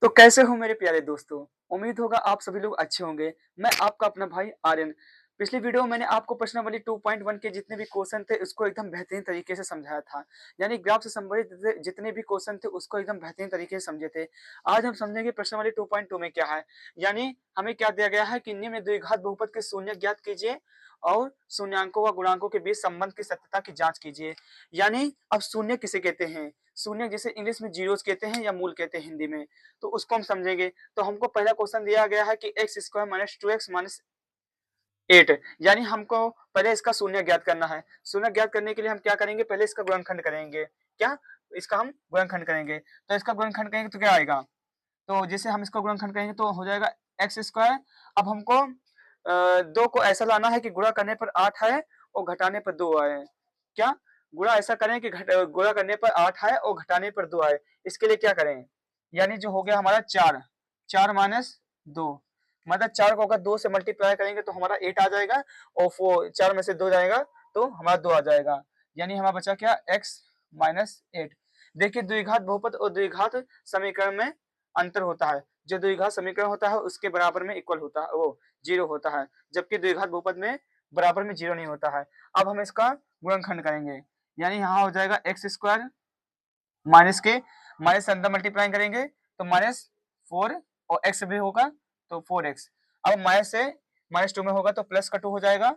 तो कैसे हो मेरे प्यारे दोस्तों? उम्मीद होगा आप सभी लोग अच्छे होंगे। मैं आपका अपना भाई आर्यन। पिछली वीडियो में मैंने आपको प्रश्नावली 2.1 के जितने भी क्वेश्चन थे उसको एकदम बेहतरीन तरीके से समझाया था। यानी ग्राफ से संबंधित जितने भी क्वेश्चन थे उसको एकदम बेहतरीन तरीके से समझे थे। आज हम समझेंगे प्रश्नावली 2.2 में क्या है। यानी हमें क्या दिया गया है कि निम्न द्विघात बहुपद के शून्य ज्ञात कीजिए और शून्याङ्कों व गुणांकों के बीच संबंध की सत्यता की जाँच कीजिए। यानी अब शून्य किसे कहते हैं? शून्य जिसे इंग्लिश में ज़ीरोज़ कहते हैं या मूल कहते हैं हिंदी में। तो उसको हम समझेंगे। तो हमको पहला क्वेश्चन दिया गया है कि x square minus 2x minus 8, यानी हमको पहले इसका शून्य ज्ञात करना है। शून्य ज्ञात करने के लिए हम क्या करेंगे? पहले इसका गुणनखंड करेंगे। क्या? इसका हम गुणनखंड करेंगे। तो इसका गुणनखंड करेंगे तो क्या आएगा? तो जैसे हम इसका गुणनखंड करेंगे तो हो जाएगा एक्स स्क्वायर। अब हमको 2 को ऐसा लाना है कि गुणा करने पर 8 है और घटाने पर 2 आए। क्या? गुणा ऐसा करें कि गुणा करने पर 8 आए और घटाने पर 2 आए। इसके लिए क्या करें? यानी जो हो गया हमारा 4, 4 माइनस 2, मतलब 4 को अगर 2 से मल्टीप्लाई करेंगे तो हमारा 8 आ जाएगा और 4 में से 2 जाएगा तो हमारा 2 आ जाएगा। यानी हमारा बचा क्या? x minus 8। देखिए द्विघात बहुपद और द्विघात समीकरण में अंतर होता है। जो द्विघात समीकरण होता है उसके बराबर में इक्वल होता है, वो 0 होता है, जबकि द्विघात बहुपद में बराबर में 0 नहीं होता है। अब हम इसका गुणनखंड करेंगे। यानी यहाँ हो जाएगा एक्स स्क्वायर माइनस के माइनस से अंदर मल्टीप्लाई करेंगे तो माइनस 4 और एक्स भी होगा तो 4x। अब माइनस से -2 में होगा तो प्लस का 2 हो जाएगा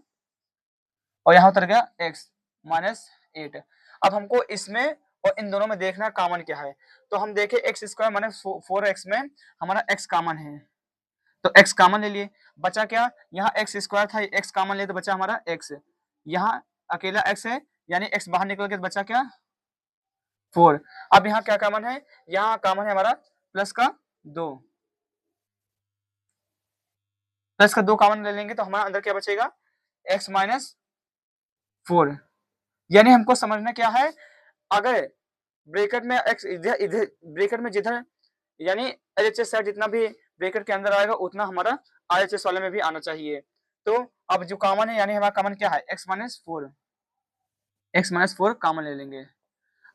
और यहाँ उतर गया x माइनस 8। अब हमको इसमें और इन दोनों में देखना कॉमन क्या है। तो हम देखें एक्स स्क्वायर माइनस 4x में हमारा x कॉमन है तो x कॉमन ले लिए। बचा क्या? यहाँ एक्स स्क्वायर था, x कॉमन ले तो बचा हमारा x। यहाँ अकेला x है यानी x बाहर निकल के बचा क्या? 4। अब यहाँ क्या कॉमन है? यहाँ कॉमन है हमारा प्लस का 2। प्लस का 2 कॉमन ले लेंगे तो हमारा अंदर क्या बचेगा? x minus 4। यानी हमको समझना क्या है, अगर ब्रैकेट में x इधर इधर ब्रैकेट में जिधर यानी एलएचएस साइड जितना भी ब्रैकेट के अंदर आएगा उतना हमारा आरएचएस वाले में भी आना चाहिए। तो अब जो कॉमन है यानी हमारा कॉमन क्या है? x minus 4। x minus 4 common ले लेंगे।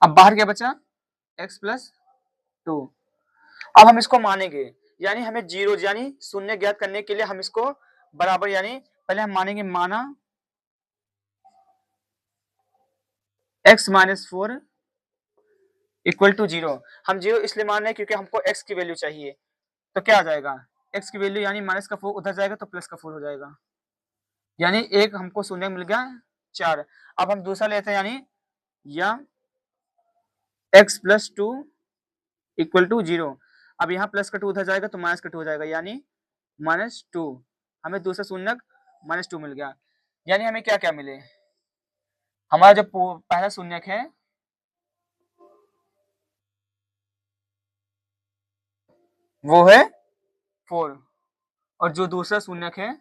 अब बाहर क्या बचा? x plus 2। अब हम इसको मानेंगे यानी हमें जीरो यानी शून्य ज्ञात करने के लिए हम इसको बराबर यानी पहले हम मानेंगे माना x माइनस 4 इक्वल टू 0। हम 0 इसलिए मान रहे हैं क्योंकि हमको x की वैल्यू चाहिए। तो क्या आ जाएगा? x की वैल्यू यानी माइनस का 4 उधर जाएगा तो प्लस का 4 हो जाएगा। यानी एक हमको शून्य मिल गया 4। अब हम दूसरा लेते हैं यानी या x प्लस 2 इक्वल टू 0। अब यहाँ प्लस का 2 उधर जाएगा तो माइनस का 2 हो जाएगा यानी -2। हमें दूसरा शून्य -2 मिल गया। यानी हमें क्या क्या मिले? हमारा जो पहला शून्य है वो है 4 और जो दूसरा शून्य है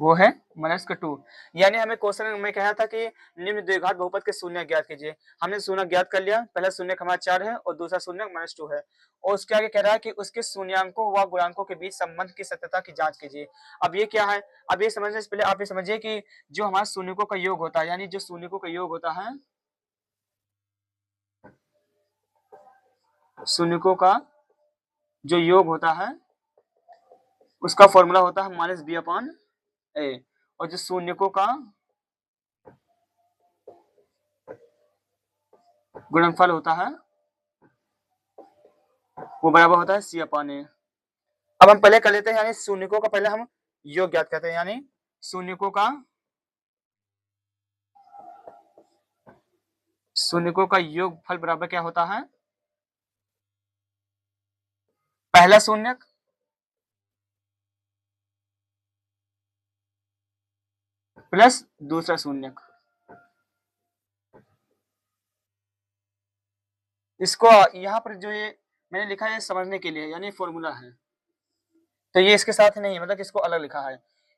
वो है -2। यानी हमें क्वेश्चन में कहा था कि निम्न द्विघात बहुपद के शून्य ज्ञात कीजिए। हमने शून्य ज्ञात कर लिया। पहला शून्य हमारा 4 है और दूसरा शून्य -2 है और उसके आगे कह रहा है कि उसके शून्याङ्कों व गुणांकों के बीच संबंध की सत्यता की जांच कीजिए। अब ये क्या है? अब ये समझने से पहले आप ये समझिए कि जो हमारा शून्यकों का योग होता है यानी जो शून्यकों का योग होता है, शून्यकों का जो योग होता है उसका फॉर्मूला होता है -b/a और जो शून्यकों का गुणनफल होता है वो बराबर होता है c/a। अब हम पहले कर लेते हैं यानी शून्यकों का पहले हम योग ज्ञात करते हैं। यानी शून्यकों का योगफल बराबर क्या होता है? पहला शून्य प्लस दूसरा शून्य। इसको यहाँ पर जो ये मैंने लिखा है समझने के लिए यानी फॉर्मूला है, तो ये इसके साथ नहीं मतलब इसको अलग लिखा है।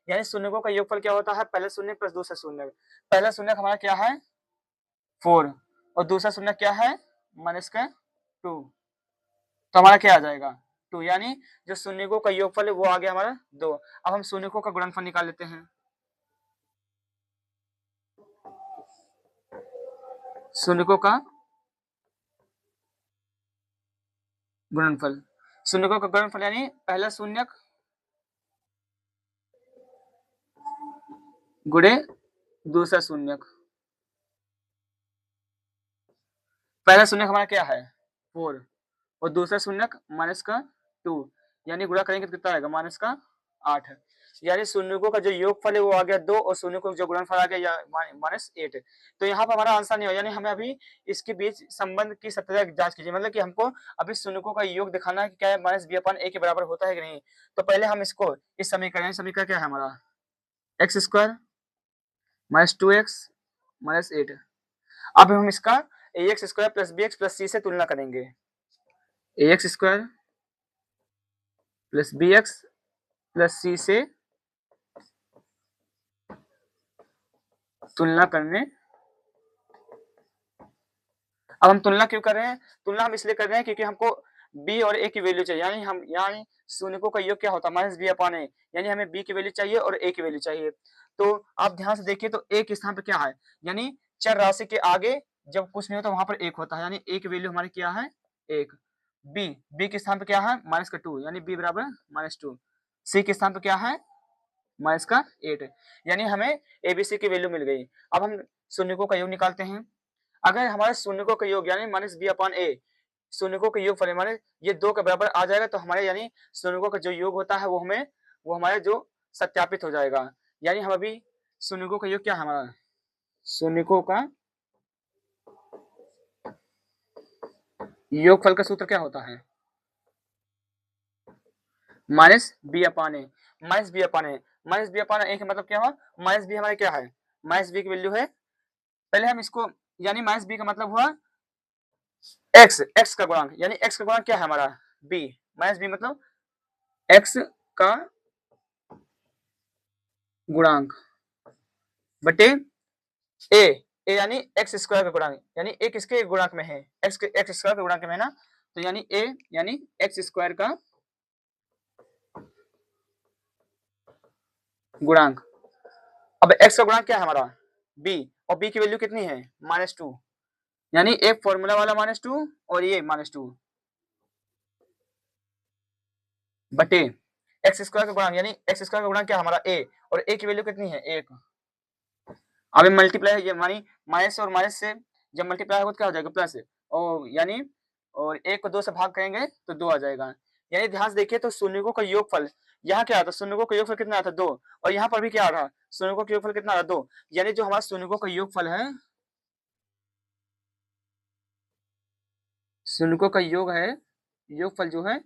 यानी शून्यकों का योगफल क्या होता है? पहला शून्य प्लस दूसरा शून्य। पहला शून्य हमारा क्या है? 4 और दूसरा शून्य क्या है? -2। तो हमारा क्या आ जाएगा? 2। यानी जो शून्यकों का योगफल है वो आ गया हमारा 2। अब हम शून्यकों का गुणनफल निकाल लेते हैं। शून्यकों का गुणनफल, शून्यकों का गुणनफल यानी पहला शून्यक गुणे दूसरा शून्यक। पहला शून्यक हमारा क्या है 4 और दूसरा शून्यक माइनस का 2, यानी गुणा करेंगे तो कितना आएगा माइनस का 8। यानी शून्यकों का जो योगफल है वो आ गया 2 और शून्यकों का जो गुणनफल आ गया माइनस 8। तो यहाँ पर हमारा आंसर नहीं हो, यानी हमें अभी इसके बीच संबंध की सत्यता की जांच कीजिए, मतलब कि हमको अभी शून्यकों का योग दिखाना है कि क्या माइनस बी अपन ए के बराबर होता है कि नहीं। तो पहले हम इसको इस समीकरण क्या है हमारा x square minus 2x minus 8। अब हम इसका a x square plus b x plus c से तुलना करेंगे। A x square plus b x plus c से तुलना करने। अब हम तुलना क्यों कर रहे हैं, तुलना हम इसलिए कर रहे हैं क्योंकि हमको b और a की वैल्यू चाहिए, यानी शून्यकों का योग क्या होता है माइनस बी अपॉन ए, यानी हमें b की वैल्यू चाहिए और a की वैल्यू चाहिए। तो आप ध्यान से देखिए तो a के स्थान पर क्या है, यानी चर राशि के आगे जब कुछ नहीं होता वहां पर 1 होता है, यानी a की वैल्यू हमारी क्या है 1। b के स्थान पर क्या है माइनस का 2, यानी b बराबर -2। c के स्थान पर क्या है माइनस का 8, यानी हमें abc की वैल्यू मिल गई। अब हम शून्यकों का योग निकालते हैं। अगर हमारे शून्यकों का योग यानी माइनस बी अपॉन ए शून्यकों का योग फल माने ये 2 के बराबर आ जाएगा, तो हमारे यानी शून्यकों का जो योग होता है वो हमारे जो सत्यापित हो जाएगा। यानी हम अभी शून्यकों का योग क्या है हमारा, शून्यकों का योगफल का सूत्र क्या होता है माइनस बी अपॉन ए। माइनस बी अपॉन ए, माइनस बी अपॉन ए का मतलब क्या हुआ, माइनस बी हमारे क्या है माइनस बी की वैल्यू है, पहले हम इसको यानी माइनस बी का मतलब हुआ एक्स का गुणांक, यानी एक्स का गुणांक क्या है हमारा बी, माइनस बी मतलब एक्स का गुणांक बटे ए, ए यानी एक्स स्क्वायर का गुणांक, यानी ए किसके गुणांक में है एक्स स्क्वायर के गुणांक में है ना, तो यानी ए यानी एक्स स्क्वायर का गुणांक। अब एक्स का गुणांक क्या है हमारा बी, और बी की वैल्यू कितनी है -2, यानी एक फॉर्मूला वाला -2 और ये -2 बटे एक्स स्क्वायर का गुणांक, यानी एक्स स्क्वायर का गुणांक क्या हमारा ए, और ए की वैल्यू कितनी है 1। अब मल्टीप्लाई ये मानी माइनस और माइनस से जब मल्टीप्लाई होगा तो क्या हो जाएगा प्लस, और यानी और 1 को 2 से भाग करेंगे तो 2 आ जाएगा। यानी ध्यान से देखिए तो शून्यकों का योगफल यहाँ क्या आता, शून्यकों का योगफल कितना आता 2, और यहाँ पर भी क्या आ रहा शून्यकों का योगफल कितना आ रहा 2, यानी जो हमारा शून्यकों का योगफल है, शून्यकों का योग है, योगफल जो है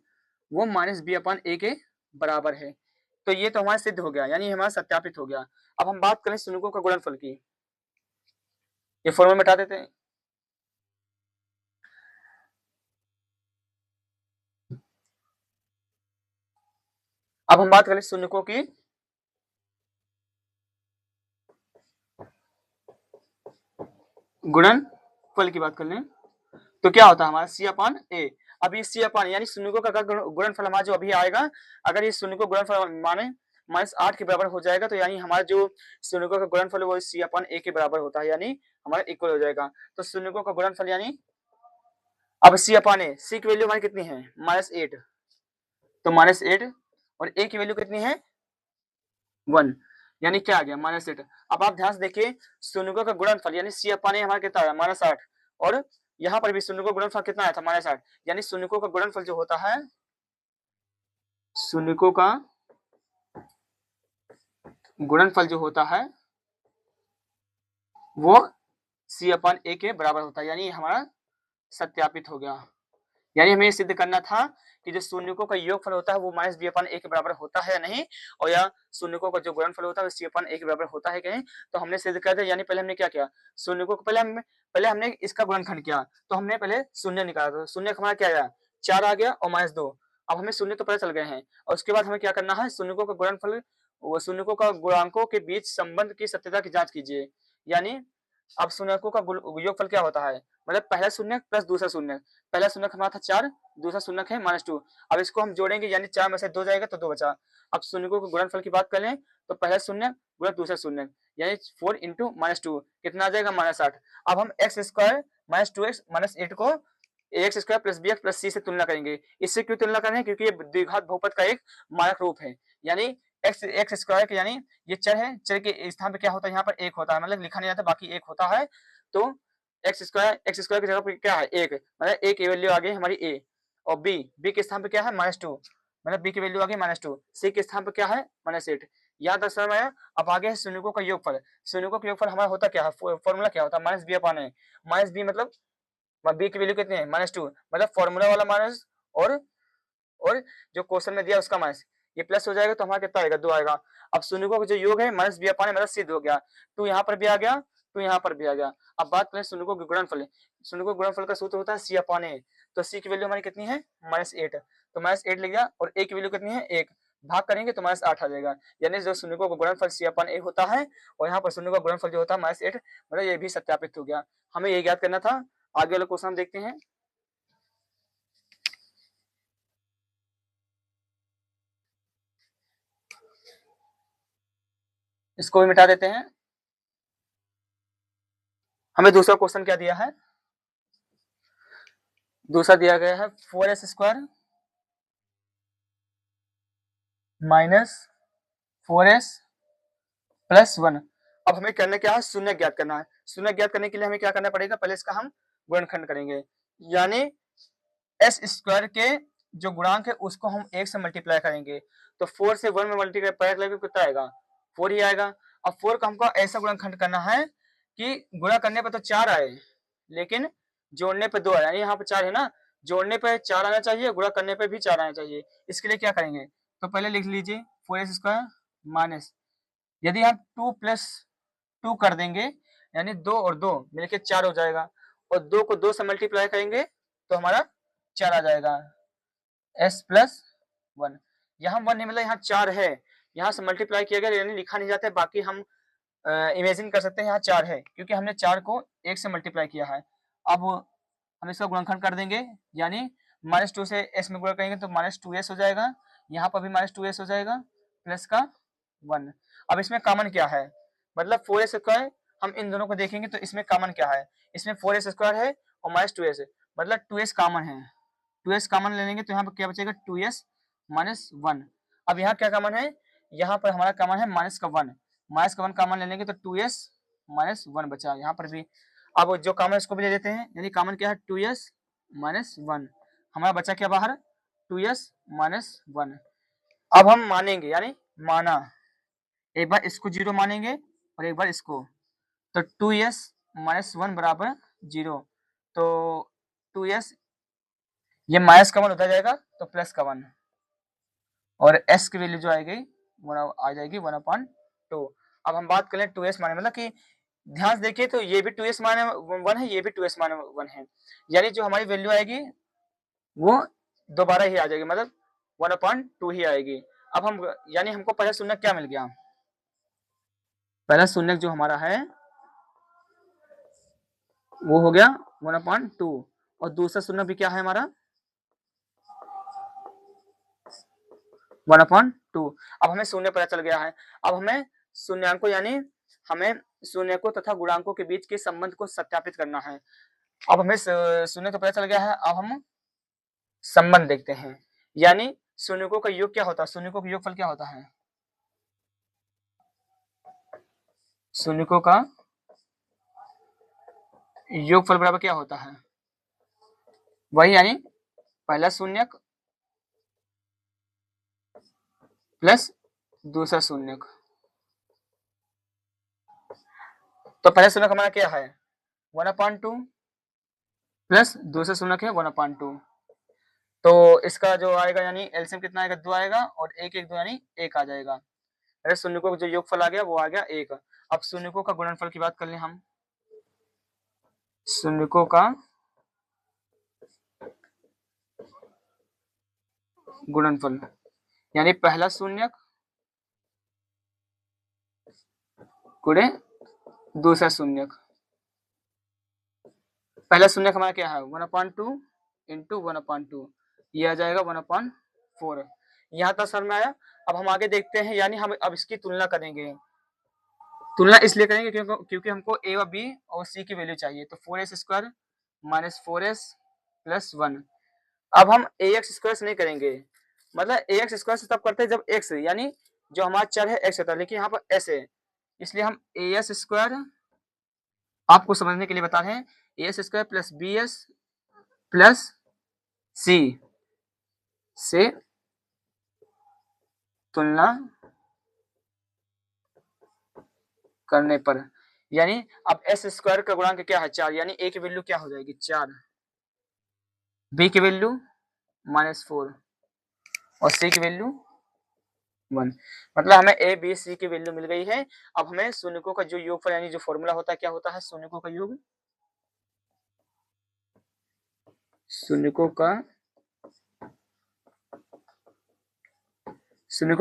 वो माइनस बी अपॉन ए के बराबर है। तो ये तो हमारा सिद्ध हो गया, यानी हमारा सत्यापित हो गया। अब हम बात करें शून्यकों का गुणनफल की, ये फॉर्मूला मिटा देते हैं। अब हम बात करें शून्यकों की गुणनफल की बात कर लें तो क्या होता है हमारा सी अपॉन ए। अब ये सी अपॉन यानी शून्यकों का गुणनफल हमारा जो अभी आएगा, अगर ये शून्यकों गुणनफल माने -8 के बराबर हो जाएगा, तो यानी हमारा जो शून्यकों का गुणनफल है वो सी अपॉन ए के बराबर होता है, यानी हमारा इक्वल हो जाएगा। तो शून्यकों का गुणनफल यानी अब सी अपॉन ए, सी की वैल्यू हमारी कितनी है -8, तो -8 और ए की वैल्यू कितनी है 1, यानी क्या आ गया -8। अब आप ध्यान से देखिए शून्यकों का गुणनफल यानी सी अपॉन ए हमारा कितना आया -8, और यहाँ पर भी शून्यकों का गुणनफल कितना आया था -8, यानी शून्यकों का गुणनफल जो होता है, शून्यकों का गुणनफल जो होता है वो सी अपॉन ए के बराबर होता है, यानी हमारा सत्यापित हो गया। यानी हमें सिद्ध करना था कि जो शून्यकों का योगफल होता है वो माइनस बी अपॉन ए के बराबर होता है या नहीं, और या शून्यकों का जो गुणनफल होता है वो सी अपॉन ए के बराबर होता है कि नहीं। तो हमने सिद्ध कर दिया, यानी पहले हमने क्या किया शून्यकों को पहले हमने इसका गुणनखंड किया, तो हमने पहले शून्य निकाला, तो शून्य हमारा क्या आया 4 आ गया और -2। अब हमें शून्य तो पता चल गए हैं, और उसके बाद हमें क्या करना है शून्यकों का गुणनफल व शून्यकों का गुणांकों के बीच संबंध की सत्यता की जांच कीजिए। यानी अब शून्यकों का योगफल क्या होता है, मतलब पहला शून्य प्लस दूसरा शून्य, पहला शून्य हमारा था 4, दूसरा शून्य है -2। अब इसको हम जोड़ेंगे, यानी 4 में से 2 जाएगा तो 2 बचा। अब शून्यकों के गुणनफल की बात कर लें तो पहला शून्य गुणा दूसरा शून्य, यानी 4 इंटू -2 कितना आ जाएगा -8। अब हम एक्स स्क्वायर -2x -8 को x square plus b x plus c से तुलना करेंगे। इससे क्यों तुलना कर रहे हैं? क्योंकि ये द्विघात बहुपद का एक मानक रूप है। यानी एक्स स्क्वायर के यानी ये चर है, चर के स्थान पे क्या होता है, यहाँ पर एक होता है, मतलब लिखा नहीं जाता, बाकी एक होता है। तो एक्स स्क्वायर की जगह पे क्या है, एक, मतलब एक वैल्यू आ गई हमारी ए। और बी के स्थान पे क्या है, -2, मतलब बी की वैल्यू आ गई -2। सी के स्थान पे क्या है, -8। यहाँ तक समझ में आया। अब आगे है शून्यकों का योगफल। शून्यकों का योगफल हमारा होता क्या है, फॉर्मूला क्या होता है, -b/a। -b मतलब बी की वैल्यू कितनी है, -2, मतलब फॉर्मूला वाला माइनस, और जो क्वेश्चन में दिया उसका माइनस, ये प्लस हो जाएगा तो हमारा कितना आएगा, 2 आएगा। अब शून्यकों का जो योग है -b/a मतलब सिद्ध हो गया। 2 यहाँ पर भी आ गया, 2 यहाँ पर भी आ गया। अब बात करें शून्यकों के गुणनफल। शून्यकों के गुणनफल का सूत्र होता है c/a। तो c की वैल्यू हमारी कितनी है, -8, तो -8 लिख दिया, और a की वैल्यू कितनी है, 1, भाग करेंगे तो -8 आ जाएगा। यानी जो शून्यकों का गुणनफल c/a होता है, और यहाँ पर शून्यकों का गुणनफल जो होता है -8, मतलब ये भी सत्यापित हो गया। हमें ये याद करना था। आगे वाला क्वेश्चन हम देखते हैं। इसको भी मिटा देते हैं। हमें दूसरा क्वेश्चन क्या दिया है, दूसरा दिया गया है 4s² माइनस 4s प्लस 1। अब हमें करना क्या है, शून्य ज्ञात करना है। शून्य ज्ञात करने के लिए हमें क्या करना पड़ेगा, पहले इसका हम गुणनखंड करेंगे। यानी एस स्क्वायर के जो गुणांक है उसको हम 1 से मल्टीप्लाई करेंगे। तो 4 से 1 में मल्टीप्लाई करेंगे कितना आएगा, 4 ही आएगा। अब 4 का हमको ऐसा गुणनखंड करना है कि गुणा करने पर तो 4 आए, लेकिन जोड़ने पे 2 आए। यानी यहाँ पे 4 है ना, जोड़ने पे 4 आना चाहिए, गुणा करने पे भी 4 आना चाहिए। इसके लिए क्या करेंगे, तो पहले लिख लीजिए 4s² माइनस, यदि हम 2 प्लस 2 कर देंगे, यानी 2 और 2 मिलके 4 हो जाएगा, और 2 को 2 से मल्टीप्लाई करेंगे तो हमारा 4 आ जाएगा, s प्लस 1। यहाँ 1 नहीं, मतलब यहाँ 4 है, यहाँ से मल्टीप्लाई किया गया, यानी लिखा नहीं जाता है, बाकी हम इमेजिन कर सकते हैं यहाँ 4 है, क्योंकि हमने 4 को 1 से मल्टीप्लाई किया है। अब हम इसका गुणनखंड कर देंगे, यानी -2 से s में गुणा करेंगे तो -2s हो जाएगा, यहाँ पर भी -2s हो जाएगा, प्लस का 1। अब इसमें कॉमन क्या है, मतलब 4s², हम इन दोनों को देखेंगे तो इसमें कॉमन क्या है, इसमें 4s² है और -2s है, मतलब 2s कॉमन है। 2s कॉमन ले लेंगे तो यहाँ पर क्या बचेगा, 2s माइनस 1। अब यहाँ क्या कॉमन है, यहाँ पर हमारा कॉमन है माइनस का 1, माइनस का 1 कॉमन ले लेंगे तो 2s माइनस 1 बचा, यहाँ पर भी। अब जो कॉमन इसको भी ले लेते हैं, यानी कॉमन क्या है, 2s माइनस 1, हमारा बचा क्या बाहर, 2s माइनस 1। अब हम मानेंगे, यानी माना, एक बार इसको 0 मानेंगे और एक बार इसको, तो 2s माइनस 1 बराबर 0। तो 2s ये माइनस का 1 होता जाएगा तो प्लस का 1, और s की वैल्यू जो आएगी वो आ जाएगी 1/2। अब हम बात करें 2s माने, मतलब कि ध्यान से देखिए तो ये भी 2s माने 1 है, ये भी 2s माने 1 है, यानी जो हमारी वैल्यू आएगी वो दोबारा ही आ जाएगी, मतलब 1/2 ही आएगी। अब हम, यानी हमको पहला शून्य क्या मिल गया, पहला शून्य जो हमारा है वो हो गया 1/2, और दूसरा शून्य भी क्या है हमारा 1/2। अब हमें शून्य पता चल गया है। अब हमें शून्यांकों, यानी हमें शून्यकों तथा गुणांकों के बीच के संबंध को सत्यापित करना है। अब हमें शून्य तो पता चल गया है, अब हम संबंध देखते हैं। यानी शून्यकों का योग क्या होता है, शून्यकों का योगफल क्या होता है, शून्यकों का योगफल बराबर क्या होता है, वही, यानी पहला शून्यक प्लस दूसरा शून्यक। तो पहला शून्यक हमारा क्या है 1/2 प्लस दूसरा शून्यक है 1/2। तो इसका जो आएगा, यानी एलसीएम कितना आएगा, 2 आएगा, और 1 1 2 यानी 1 आ जाएगा। अरे शून्यकों का जो योगफल आ गया वो आ गया 1। अब शून्यकों का गुणनफल की बात कर लें हम, शून्यकों का गुणनफल, यानी पहला शून्यक गुणे दूसरा शून्यक। पहला शून्यक हमारा क्या है 1/2 इंटू 1/2, ये आ जाएगा 1/4। यहाँ तक समझ में आया। अब हम आगे देखते हैं, यानी हम अब इसकी तुलना करेंगे। तुलना इसलिए करेंगे क्योंकि हमको ए और बी और सी की वैल्यू चाहिए। तो 4s² माइनस 4s प्लस 1। अब हम ax स्क्वायर से नहीं करेंगे, मतलब ax स्क्वायर से तब करते हैं जब x यानी जो हमारा चर है x होता है, लेकिन यहाँ पर s है, इसलिए हम as स्क्वायर आपको समझने के लिए बता रहे हैं as square plus bs plus c से तुलना करने पर, यानी अब s स्क्वायर का गुणांक क्या है 4, यानी a की वैल्यू क्या हो जाएगी 4, b की वैल्यू -4 और c की वैल्यू 1। मतलब हमें a b c की वैल्यू मिल गई है। अब हमें शून्यकों का जो योगफल यानी जो फॉर्मूला होता है क्या होता है, शून्यकों का योग, शून्यकों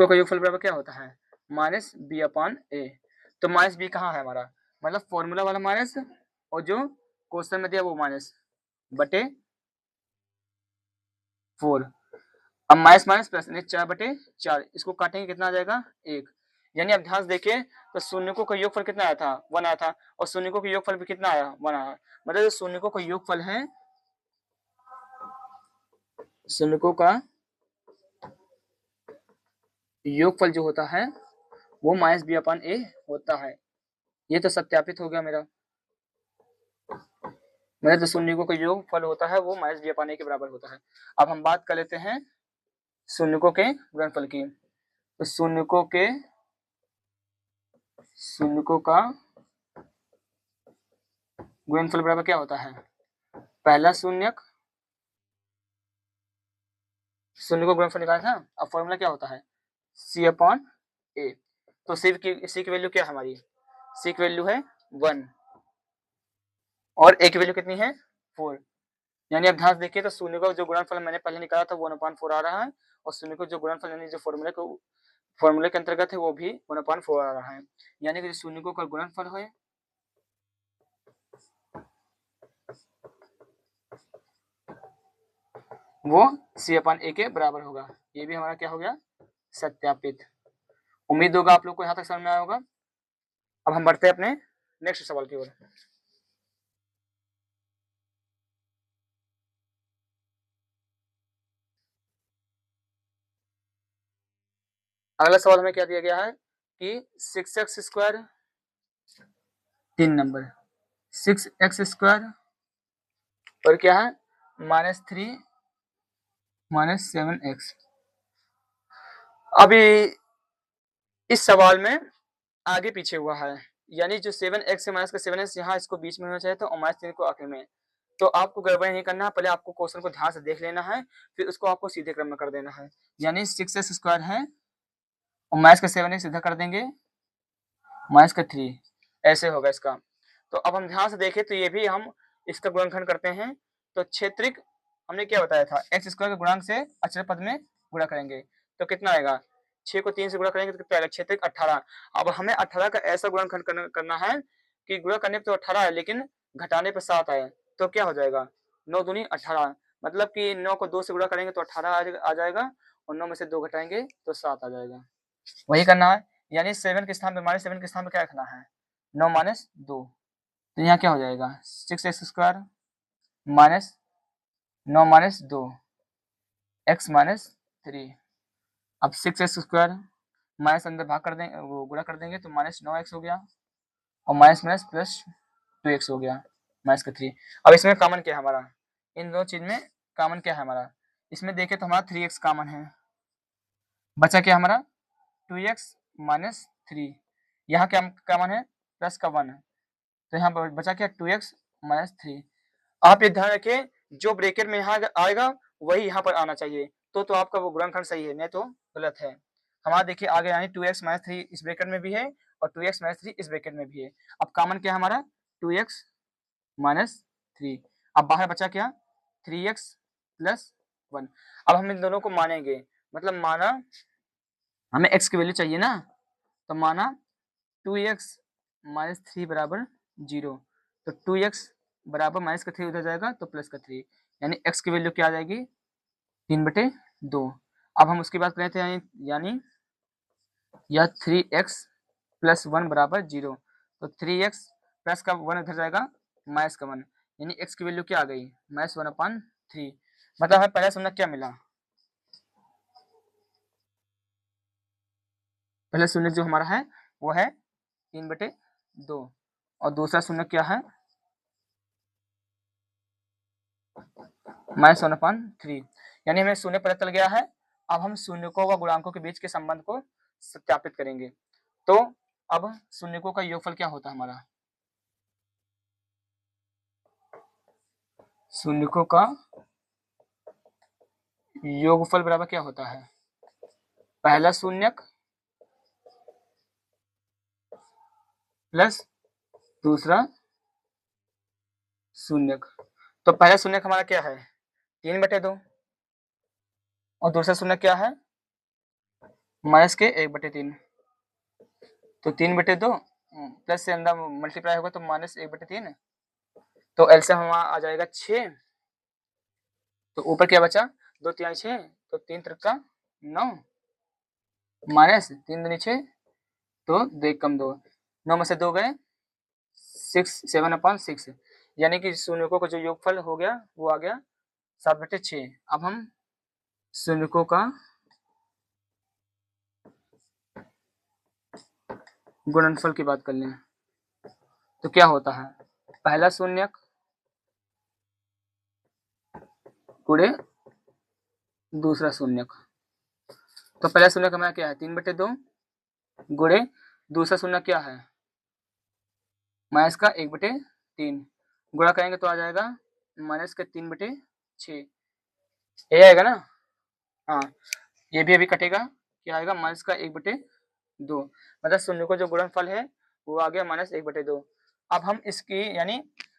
का योगफल बराबर क्या होता है -b/a। तो -b कहाँ है हमारा, मतलब फॉर्मूला वाला माइनस और जो क्वेश्चन में दिया वो माइनस बटे 4। अब माइनस माइनस प्लस 4/4, इसको काटेंगे कितना आ जाएगा 1। यानी अब ध्यान से देखिए तो शून्यकों का योगफल कितना आया था 1 आया था, और शून्यकों का योगफल भी कितना आया 1 आया, मतलब जो शून्यकों का योगफल है, शून्यकों का योगफल जो होता है वो -b/a होता है। ये तो सत्यापित हो गया मेरा, मतलब जो शून्यकों का योगफल होता है वो -b/a के बराबर होता है। अब हम बात कर लेते हैं शून्यकों के गुणनफल की। तो शून्यकों का गुणनफल बराबर क्या होता है, पहला शून्यक, शून्य को गुणनफल निकाला था, अब फॉर्मूला क्या होता है c/a। तो c की वैल्यू क्या है हमारी, c की वैल्यू है 1 और a की वैल्यू कितनी है 4। यानी अब ध्यान से देखिए तो शून्य का जो गुणनफल मैंने पहले निकाला था वो 1/4 आ रहा है, और शून्य को जो गुणनफल यानी जो फॉर्मूले के अंतर्गत है वो भी 1/4 आ रहा है। यानी कि जो शून्यकों का गुणनफल है वो c/a के बराबर होगा। ये भी हमारा क्या हो गया सत्यापित। उम्मीद होगा आप लोग को यहाँ तक समझ में आया होगा। अब हम बढ़ते हैं अपने नेक्स्ट सवाल की ओर। अगला सवाल हमें क्या दिया गया है कि 6x² 3 नंबर 6x² और क्या है -3 -7x। अभी इस सवाल में आगे पीछे हुआ है, यानी जो 7x है -7x यहाँ इसको बीच में होना चाहिए था और -3 को आखिर में। तो आपको गड़बड़ नहीं करना है, पहले आपको क्वेश्चन को ध्यान से देख लेना है, फिर उसको आपको सीधे क्रम में कर देना है। यानी 6x² है और -7x इधर कर देंगे, -3 ऐसे होगा इसका। तो अब हम ध्यान से देखें तो ये भी हम इसका गुणनखंड करते हैं। तो क्षेत्रिक हमने क्या बताया था x² के गुणांक से अचर पद में गुणा करेंगे तो कितना आएगा, 6 को 3 से गुणा करेंगे तो कितना आएगा क्षेत्रिक 18। अब हमें 18 का ऐसा गुणनखंड करना है कि गुणा करने पे तो 18 है लेकिन घटाने पे 7 आए, तो क्या हो जाएगा 9 दूनी 18, मतलब कि 9 को 2 से गुणा करेंगे तो 18 आ जाएगा और 9 में से 2 घटाएंगे तो 7 आ जाएगा। वही करना है, यानी 7 के स्थान पे -7 के स्थान पे क्या रखना है 9 - 2। तो यहाँ क्या हो जाएगा 6x² माइनस 9 - 2 x -3। अब 6x² माइनस अंदर भाग कर देंगे, वो गुणा कर देंगे तो -9x हो गया और माइनस माइनस प्लस 2x हो गया -3। अब इसमें कॉमन क्या है हमारा, इन दोनों चीज में कॉमन क्या है हमारा, इसमें देखें तो हमारा 3x कॉमन है, बचा क्या हमारा 2x - 3। यहाँ क्या कॉमन है प्लस का 1, तो यहाँ पर बचा क्या 2x - 3। आप ये ध्यान रखें जो ब्रैकेट में यहाँ आएगा वही यहाँ पर आना चाहिए, तो आपका वो गुणनखंड सही है, नहीं तो गलत है। हमारा देखिए आगे यानी 2x - 3 इस ब्रैकेट में भी है और 2x - 3 इस ब्रैकेट में भी है। अब कॉमन क्या है हमारा 2x - 3। अब बाहर बचा क्या 3x + 1। अब हम इन दोनों को मानेंगे, मतलब माना हमें x की वैल्यू चाहिए ना, तो माना 2x - 3 बराबर 0, तो 2x बराबर -3 उधर जाएगा तो +3, यानी x की वैल्यू क्या आ जाएगी 3/2। अब हम उसकी बात करें थे यानी यह 3x + 1 बराबर 0, तो 3x प्लस का 1 इधर जाएगा -1, यानी x की वैल्यू क्या आ गई -1/3। 3। मतलब हमें पहला शून्य क्या मिला, पहला शून्य जो हमारा है वो है 3/2 और दूसरा शून्य क्या है -1/3। यानी हमें शून्य पता चल गया है। अब हम शून्यकों व गुणांकों के बीच के संबंध को सत्यापित करेंगे। तो अब शून्यकों का योगफल क्या होता है हमारा, शून्यकों का योगफल बराबर क्या होता है, पहला शून्यक प्लस दूसरा शून्यक। तो पहला शून्यक हमारा क्या है 3/2 और दूसरा शून्यक क्या है -1/3। तो 3/2 प्लस से अंदर मल्टीप्लाई होगा तो -1/3। तो एलसीएम हमारा आ जाएगा 6। तो ऊपर क्या बचा 2 3 6, तो 3 3 9 -3 दूनी 6, तो 2 कम 2, 9 में से 2 गए 7/6। यानी कि शून्यकों का जो योगफल हो गया वो आ गया 7/6। अब हम शून्यकों का गुणनफल की बात कर लें तो क्या होता है, पहला शून्यक गुणे दूसरा शून्यक। तो पहला शून्यक हमारा क्या है 3/2 गुणे दूसरा शून्यक क्या है -1/3। गुणा करेंगे तो आ जाएगा -3/6। ये आएगा ना, हाँ ये भी अभी कटेगा, क्या आएगा -1/2। मतलब शून्य को जो गुणनफल है वो आ गया -1/2। अब हम इसकी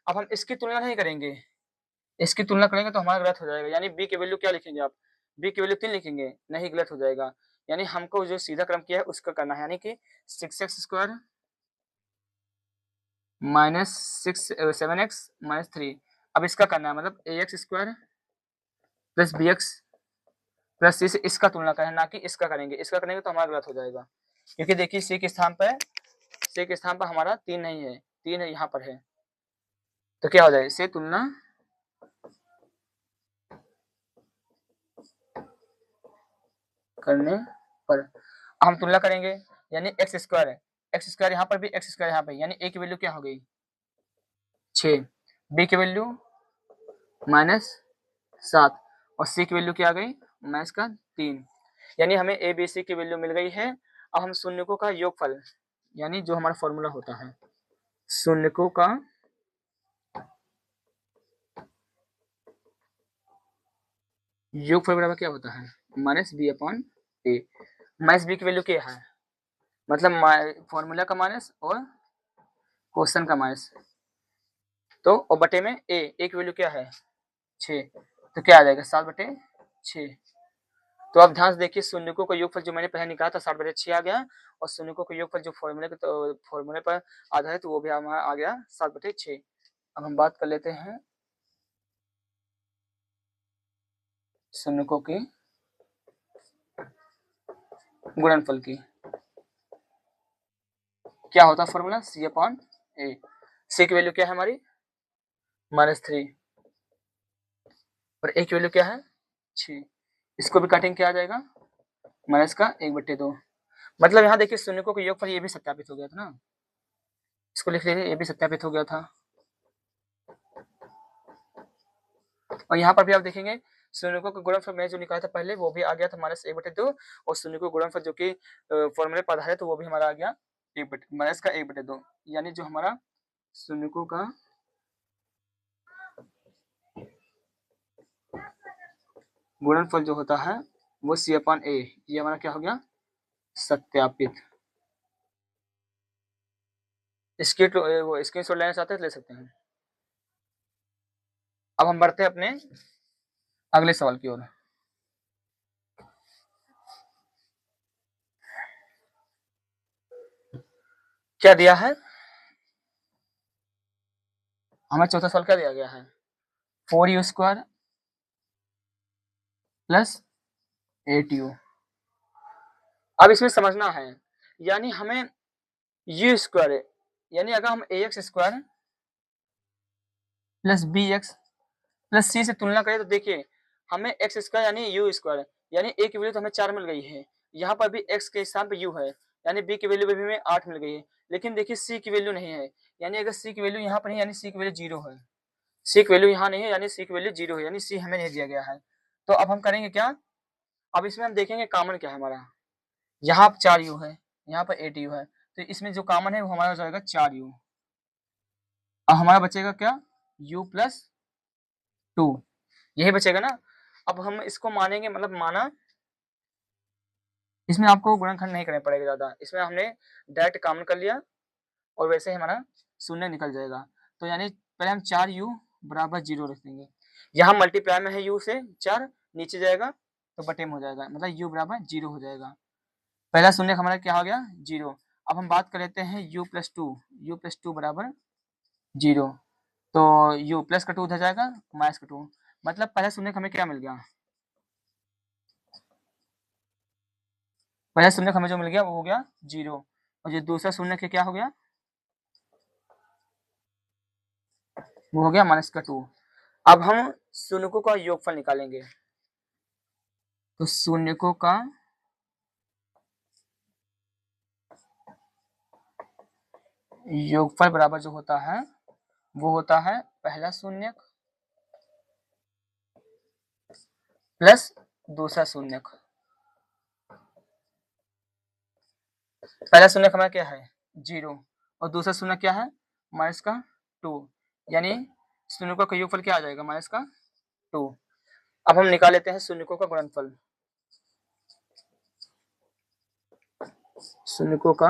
अब हम इसकी तुलना नहीं करेंगे, इसकी तुलना करेंगे तो हमारा गलत हो जाएगा। यानी b की वैल्यू क्या लिखेंगे आप, b की वैल्यू 3 लिखेंगे, नहीं गलत हो जाएगा। यानी हमको जो सीधा क्रम किया है उसका करना है, यानी कि 6x² -7x -3। अब इसका करना है, मतलब ax² + bx + c से इसका तुलना करें, ना कि इसका करेंगे। इसका करेंगे तो हमारा गलत हो जाएगा, क्योंकि देखिए c के स्थान पर हमारा 3 नहीं है, 3 है यहाँ पर है। तो क्या हो जाएगा, इससे तुलना करने पर हम तुलना करेंगे, यानी x² यहाँ पर भी x² यहाँ पर, यानी a की वैल्यू क्या हो गई 6, b की वैल्यू -7 और c की वैल्यू क्या आ गई -3। यानी हमें a b c की वैल्यू मिल गई है। अब हम शून्यकों का योगफल, यानी जो हमारा फॉर्मूला होता है शून्यकों का योगफल बराबर क्या होता है -b/a। -b की वैल्यू क्या है, मतलब फॉर्मूला का माइनस और क्वेश्चन का माइनस। तो और बटे में a की वैल्यू क्या है 6, तो क्या आ जाएगा 7/6। तो आप ध्यान से देखिए शून्यकों का योगफल जो मैंने पहले निकाला था 7/6 आ गया, और शून्यकों का योगफल जो फॉर्मूले पर आधारित वो भी हमारा आ गया 7/6। अब हम बात कर लेते हैं शून्यकों की गुणनफल की। क्या होता है फॉर्मूला c/a। c की वैल्यू क्या है हमारी -3 और a की वैल्यू क्या है 6। इसको भी काटेंगे क्या आ जाएगा -1/2। मतलब यहाँ देखिए शून्यकों का योगफल ये भी सत्यापित हो गया था ना, इसको लिख लीजिए, ये भी सत्यापित हो गया था। और यहाँ पर भी आप देखेंगे शून्यकों का गुणनफल मैंने जो निकाला था पहले वो भी आ गया था -1/2, और शून्यकों का गुणनफल जो कि फॉर्मूले पर आधारित है तो वो भी हमारा आ गया -1/2। यानी जो हमारा शून्यकों का गुणनफल जो होता है वो c/a, ये हमारा क्या हो गया सत्यापित। इसकी वो स्क्रीनशॉट लेना चाहते हैं तो ले सकते हैं। अब हम बढ़ते हैं अपने अगले सवाल की ओर। क्या दिया है हमें, चौथा सवाल क्या दिया गया है 4u² + 8u। अब इसमें समझना है, यानी हमें u², यानी अगर हम ax² + bx प्लस सी से तुलना करें तो देखिए हमें एक्स स्क्वायर यानी यू स्क्वायर यानी ए की वैल्यू तो हमें 4 मिल गई है, यहाँ पर भी एक्स के स्थान पर यू है, यानी बी की वैल्यू भी हमें 8 मिल गई है, लेकिन देखिए सी की वैल्यू नहीं है, यानी अगर सी की वैल्यू यहाँ पर है यानी सी की वैल्यू 0 है, सी की वैल्यू यहाँ नहीं है यानी सी की वैल्यू 0 है, यानी सी हमें नहीं दिया गया है। तो अब हम करेंगे क्या, अब इसमें हम देखेंगे कॉमन क्या है हमारा, यहाँ 4 यू है, यहाँ पर 8 यू है, तो इसमें जो कॉमन है वो हमारा हो जाएगा 4 यू। अब हमारा बचेगा क्या, u प्लस 2, यही बचेगा ना। अब हम इसको मानेंगे, मतलब माना, इसमें आपको गुणनखंड नहीं करना पड़ेगा ज़्यादा, इसमें हमने डायरेक्ट कॉमन कर लिया और वैसे ही हमारा शून्य निकल जाएगा। तो यानी पहले हम 4u बराबर 0 रख देंगे, यहाँ मल्टीप्लाई में है u से 4, नीचे जाएगा तो बटे में हो जाएगा, मतलब u बराबर 0 हो जाएगा। पहला शून्य हमारा क्या हो गया, 0। अब हम बात कर लेते हैं u प्लस 2 बराबर 0, तो u प्लस का 2 उधर जाएगा, माइनस का 2, मतलब पहला शून्य हमें क्या मिल गया, पहला शून्य हमें जो मिल गया वो हो गया 0, और जो दूसरा शून्य क्या हो गया, वो हो गया माइनस का 2। अब हम शून्यकों का योगफल निकालेंगे, तो शून्यकों का योगफल बराबर जो होता है वो होता है पहला शून्यक प्लस दूसरा शून्यक। पहला शून्यक हमारा क्या है 0 और दूसरा शून्यक क्या है माइनस का 2, यानी शून्यकों का योगफल क्या आ जाएगा माइनस का 2। अब हम निकाल लेते हैं शून्यकों का गुणनफल, शून्यकों का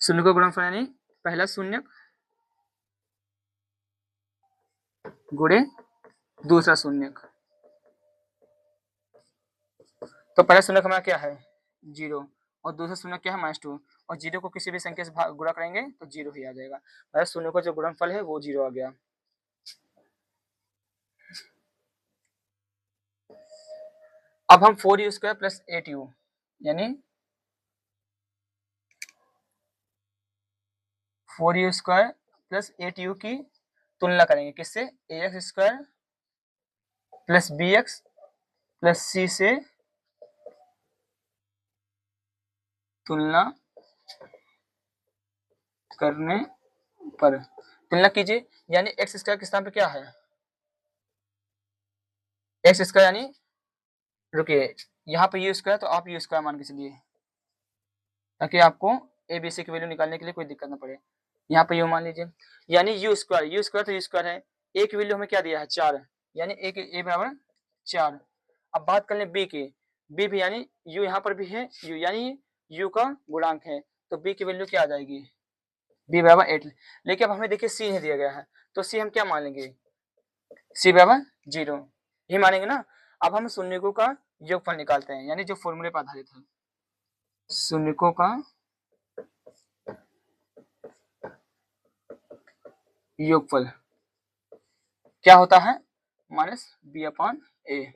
गुणनफल यानी पहला शून्यक गुणे दूसरा शून्यक। तो पहला शून्यक हमारा क्या है 0 और दूसरा शून्यक क्या है -2, और 0 को किसी भी संख्या से गुणा करेंगे तो 0 ही आ जाएगा, मतलब शून्य का जो गुणनफल है वो 0 आ गया। अब हम 4u² प्लस 8u यानी 4u² प्लस 8u की तुलना करेंगे किससे, ax² plus bx plus c से तुलना करने पर, तुलना कीजिए, यानी x² के स्थान पे क्या है x² यानी, रुकिए यहाँ पे u² तो आप u² मान के चलिए, ताकि आपको ए बी सी की वैल्यू निकालने के लिए कोई दिक्कत ना पड़े। यहाँ पे यू मान लीजिए, यानी u² तो u² है, ए की वैल्यू हमें क्या दिया है 4, यानी ए बराबर 4। अब बात कर लें बी की, बी भी यानी u यहाँ पर भी है u, यानी u का गुणांक है, तो b की वैल्यू क्या आ जाएगी b बराबर 8। लेकिन अब हमें देखिए c नहीं दिया गया है, तो c हम क्या मान लेंगे, c बराबर 0 ही मानेंगे ना। अब हम शून्यकों का योगफल निकालते हैं, यानी जो फॉर्मूले पर आधारित है, शून्यकों का योगफल क्या होता है माइनस बी अपॉन ए,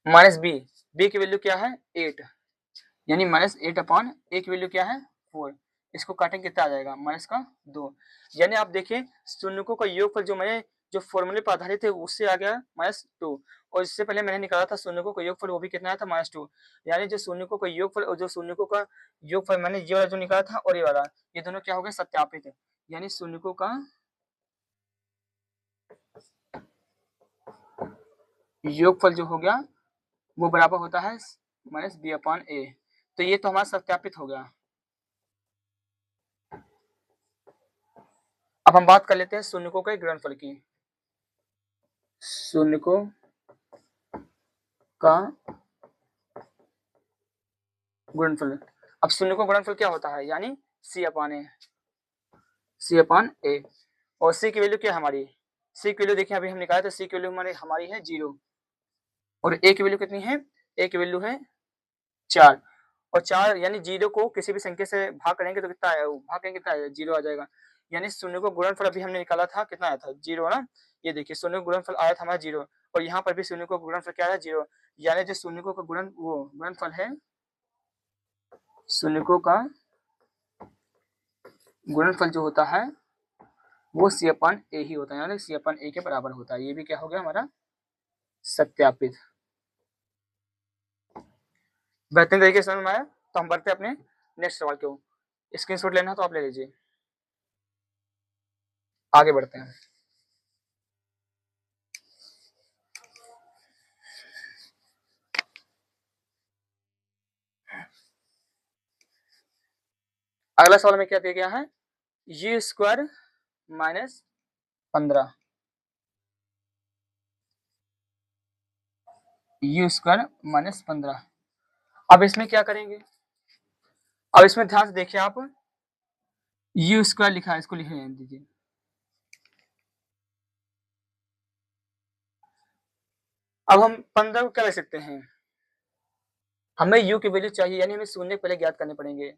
माइनस बी की वैल्यू क्या है 8, यानी -8 अपॉन ए की वैल्यू क्या है 4, इसको काटेंगे कितना आ जाएगा माइनस का 2, यानी आप देखिए शून्यकों का योगफल जो मैंने जो फॉर्मूले पर आधारित है उससे आ गया -2, और इससे पहले मैंने निकाला था शून्यकों का योगफल, वो भी कितना आया था -2, यानी जो शून्यकों का योगफल और जो शून्यकों का योगफल मैंने ये वाला जो निकाला था और ये वाला, ये दोनों क्या हो गए सत्यापित, यानी शून्यकों का योगफल जो हो गया वो बराबर होता है -b अपॉन ए, तो ये तो हमारा सत्यापित हो गया। अब हम बात कर लेते हैं शून्यकों के गुणनफल की, शून्यकों का गुणनफल। अब शून्यकों का गुणनफल क्या होता है, यानी c अपॉन ए, और c की वैल्यू क्या है हमारी, c की वैल्यू देखिए अभी हम निकाले थे, c की वैल्यू हमारी है 0, और a की वैल्यू कितनी है, a की वैल्यू है 4, और 4 यानी 0 को किसी भी संख्या से भाग करेंगे तो कितना आएगा, भाग करेंगे कितना आएगा 0 आ जाएगा, यानी शून्य को गुणनफल अभी हमने निकाला था कितना आया था 0 ना, ये देखिए शून्य गुणनफल आया था हमारा 0, और यहाँ पर भी शून्य को गुणनफल क्या है 0, यानी जो शून्यकों का गुणनफल है, शून्यकों का गुणनफल जो होता है वो सी अपन ए ही होता है, यानी सी अपन ए के बराबर होता है। ये भी क्या हो गया हमारा सत्यापित। बेहतरीन तरीके से समझ में आया। तो हम बढ़ते हैं अपने नेक्स्ट सवाल क्यों, स्क्रीनशॉट लेना तो आप ले लीजिए, आगे बढ़ते हैं। अगला सवाल में क्या दिया गया है, you square minus 15, you square minus 15। अब इसमें क्या करेंगे, अब इसमें ध्यान से देखिए आप, यू स्क्वायर लिखा है, इसको लिख दीजिए। अब हम 15 को क्या लिख सकते हैं, हमें u की वैल्यू चाहिए, यानी हमें शून्य पहले ज्ञात करने पड़ेंगे।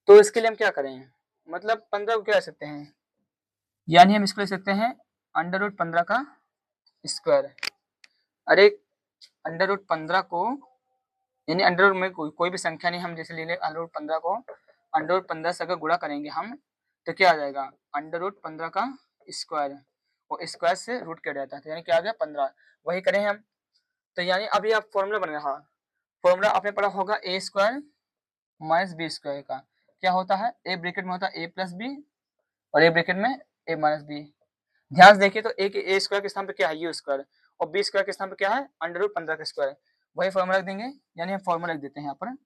तो इसके लिए हम क्या करें, मतलब 15 को क्या लिख सकते हैं, यानी हम इसको लिख सकते हैं अंडर रूट 15 का स्क्वायर। अरे अंडर रूट 15 को, यानी अंडर रूट में कोई भी संख्या नहीं, हम जैसे ले लें अंडर रूट 15 को, अंडर रूट 15 से अगर गुणा करेंगे हम तो क्या आ जाएगा, अंडर रूट 15 का स्क्वायर, और स्क्वायर से रूट किया जाता है, तो यानी क्या आ गया 15, वही करें हम। तो यानी अभी आप फॉर्मूला बन रहा, फॉर्मूला आपने पढ़ा होगा ए स्क्वायर माइनस बी स्क्वायर का, क्या होता है, ए ब्रैकेट में होता है ए प्लस बी, और ए ब्रैकेट में ए माइनस बी। ध्यान से देखिए तो ए स्क्वायर के स्थान पे क्या है यू स्क्वायर, और बी स्क्वायर के स्थान पे क्या है अंडर रूट 15 का स्क्वायर, वही फॉर्मूला रख देंगे, यानी हम फॉर्मूला रख देते हैं यहाँ पर,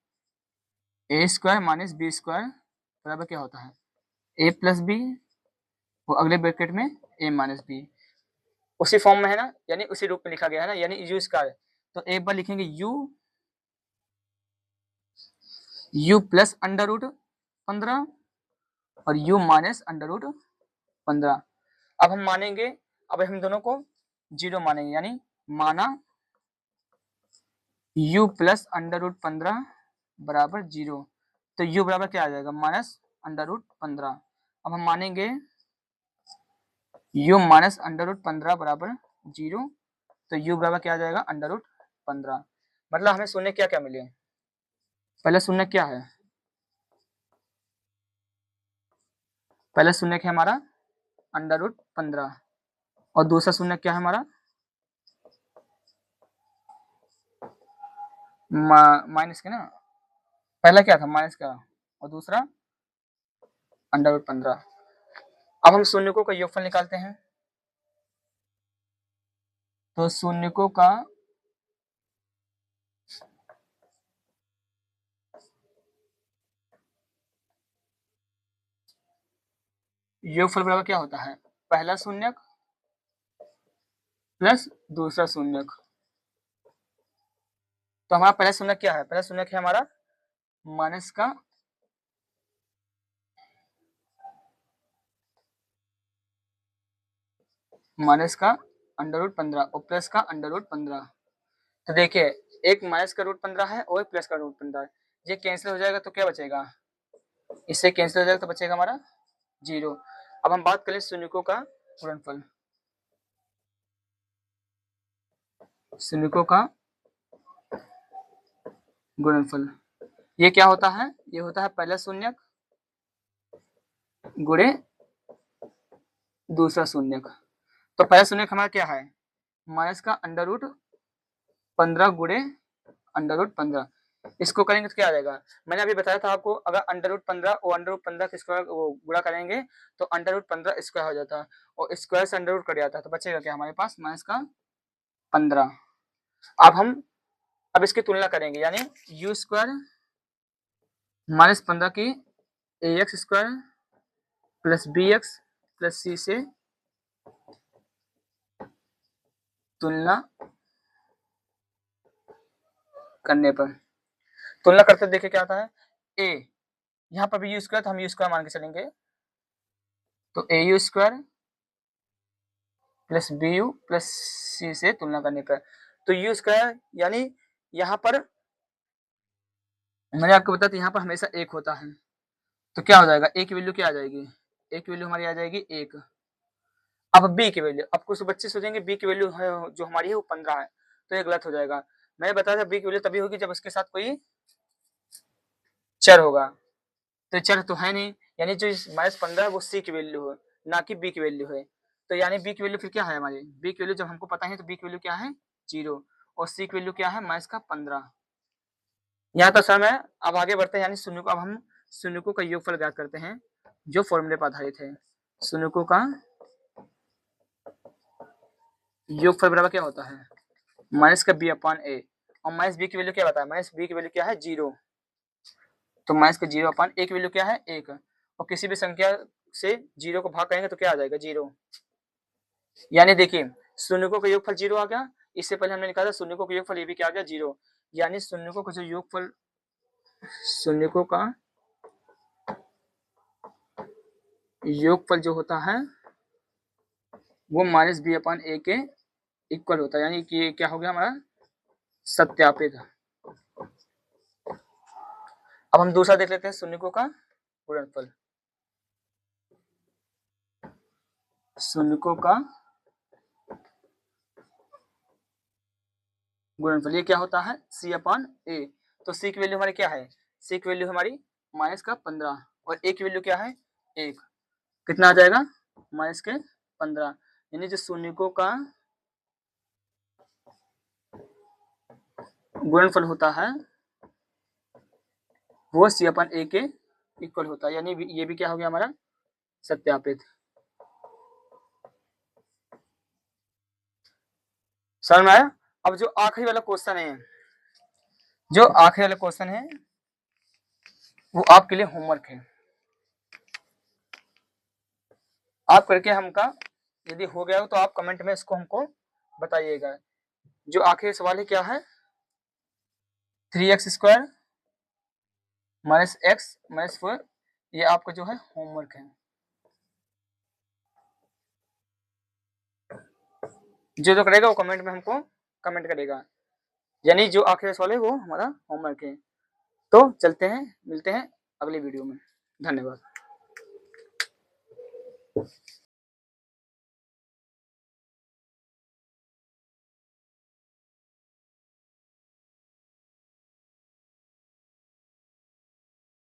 ए स्क्वायर माइनस बी स्क्वायर बराबर क्या होता है ए प्लस बी, वो अगले ब्रैकेट में ए माइनस बी, उसी फॉर्म में है ना, यानी उसी रूप में लिखा गया है ना, यानी यू स्क्वायर। तो एक बार लिखेंगे यू प्लस अंडर रूट 15 और यू माइनस अंडर रूट 15। अब हम मानेंगे, अब हम दोनों को जीरो मानेंगे, यानी माना u प्लस अंडर रूट 15 बराबर जीरो, तो u बराबर क्या आ जाएगा माइनस अंडर रूट 15। अब हम मानेंगे u माइनस अंडर रूट 15 बराबर जीरो, तो u बराबर क्या आ जाएगा अंडर रूट 15। मतलब हमें शून्य क्या क्या मिले, पहले शून्य क्या है, पहले शून्य है हमारा अंडर रूट 15, और दूसरा शून्य क्या है हमारा माइनस के ना, पहला क्या था माइनस का, और दूसरा अंडर रूट 15। अब हम शून्यकों का योगफल निकालते हैं, तो शून्यकों का योगफल बराबर क्या होता है, पहला शून्यक प्लस दूसरा शून्यक। तो हमारा पहला शून्यक क्या है, पहला शून्यक है हमारा माइनस का अंडर रूट 15 और प्लस का अंडर रूट 15। तो देखिए एक माइनस का रूट 15 है और एक प्लस का रूट 15 है, ये कैंसिल हो जाएगा तो क्या बचेगा, इससे कैंसिल हो जाएगा तो बचेगा हमारा जीरो। अब हम बात करें शून्यकों का गुणनफल, शून्यकों का गुणनफल ये क्या होता है, ये होता है पहला शून्यक गुणे दूसरा शून्यक। तो पहला शून्यक हमारा क्या है माइनस का अंडर रूट 15 गुणे अंडर रूट 15, इसको करेंगे तो क्या आ जाएगा, मैंने अभी बताया था आपको, अगर अंडर रूट 15 और अंडर रूट 15 के स्क्वायर वो गुणा करेंगे तो अंडर रूट 15 स्क्वायर हो जाता है, और स्क्वायर से अंडर रूट कट जाता है, तो बचेगा क्या हमारे पास माइनस का 15। अब हम अब इसकी तुलना करेंगे, यानी यू स्क्वायर माइनस 15 की a x square plus b x plus c से तुलना करने पर, तुलना करते देखिए क्या आता है, ए यहाँ पर भी यू स्क्वायर, तो हम यू स्क्वायर मान के चलेंगे, तो a u square plus b u plus c से तुलना करने पर, तो यू स्क्वायर यानी यहाँ पर मैंने आपको बताया था यहाँ पर हमेशा एक होता है, तो क्या हो जाएगा ए की वैल्यू क्या आ जाएगी, ए की वैल्यू हमारी आ जाएगी एक। अब बी की वैल्यू, अब कुछ बच्चे सोचेंगे बी की वैल्यू जो हमारी है वो 15 है, तो ये गलत हो जाएगा। मैंने बताया था बी की वैल्यू तभी होगी जब उसके साथ कोई चर होगा, तो चर तो है नहीं, यानी जो माइनस 15 है वो सी की वैल्यू है, ना कि बी की वैल्यू है। तो यानी बी की वैल्यू फिर क्या है हमारी, बी की वैल्यू जब हमको पता है तो बी की वैल्यू क्या है 0 और सी की वैल्यू क्या है -15। यहाँ तक समझ में आया? अब आगे बढ़ते हैं, यानी शून्यकों, अब हम शून्यकों का योगफल ज्ञात करते हैं जो फॉर्मूले पर आधारित है। शून्यकों का योगफल बराबर क्या होता है, माइनस का बी अपान ए, और माइनस बी की वैल्यू क्या बताया, माइनस बी की वैल्यू क्या है 0, तो माइनस का 0 अपान ए की वैल्यू क्या है 1, और किसी भी संख्या से 0 को भाग करेंगे तो क्या आ जाएगा 0। यानी देखिए शून्यकों का योगफल 0 आ गया, इससे पहले हमने निकाला शून्यकों का योगफल, ये भी क्या आ गया 0। यानी शून्यकों का जो योगफल, शून्यकों का योगफल जो होता है वो माइनस बी अपान ए के इक्वल होता है, यानी कि ये क्या हो गया हमारा सत्यापित। अब हम दूसरा देख लेते हैं शून्यकों का गुणनफल। शून्यकों का गुणनफल ये क्या होता है सी अपान ए। तो सी की वैल्यू हमारी क्या है, सी की वैल्यू हमारी माइनस का 15 और ए की वैल्यू क्या है 1, कितना आ जाएगा माइनस के 15। यानी जो शून्यकों का गुणनफल होता है वो सी अपन ए के इक्वल होता है, यानी ये भी क्या हो गया हमारा सत्यापित। समझ में आया? अब जो आखिरी वाला क्वेश्चन है, जो आखिरी वाला क्वेश्चन है वो आपके लिए होमवर्क है। आप करके हमका यदि हो गया हो तो आप कमेंट में इसको हमको बताइएगा। जो आखिरी सवाल है क्या है, 3x² माइनस x माइनस 4, ये आपका जो है होमवर्क है। जो करेगा वो कमेंट में हमको कमेंट करेगा, यानी जो आखिरी सवाल है वो हमारा होमवर्क है। तो चलते हैं, मिलते हैं अगली वीडियो में। धन्यवाद।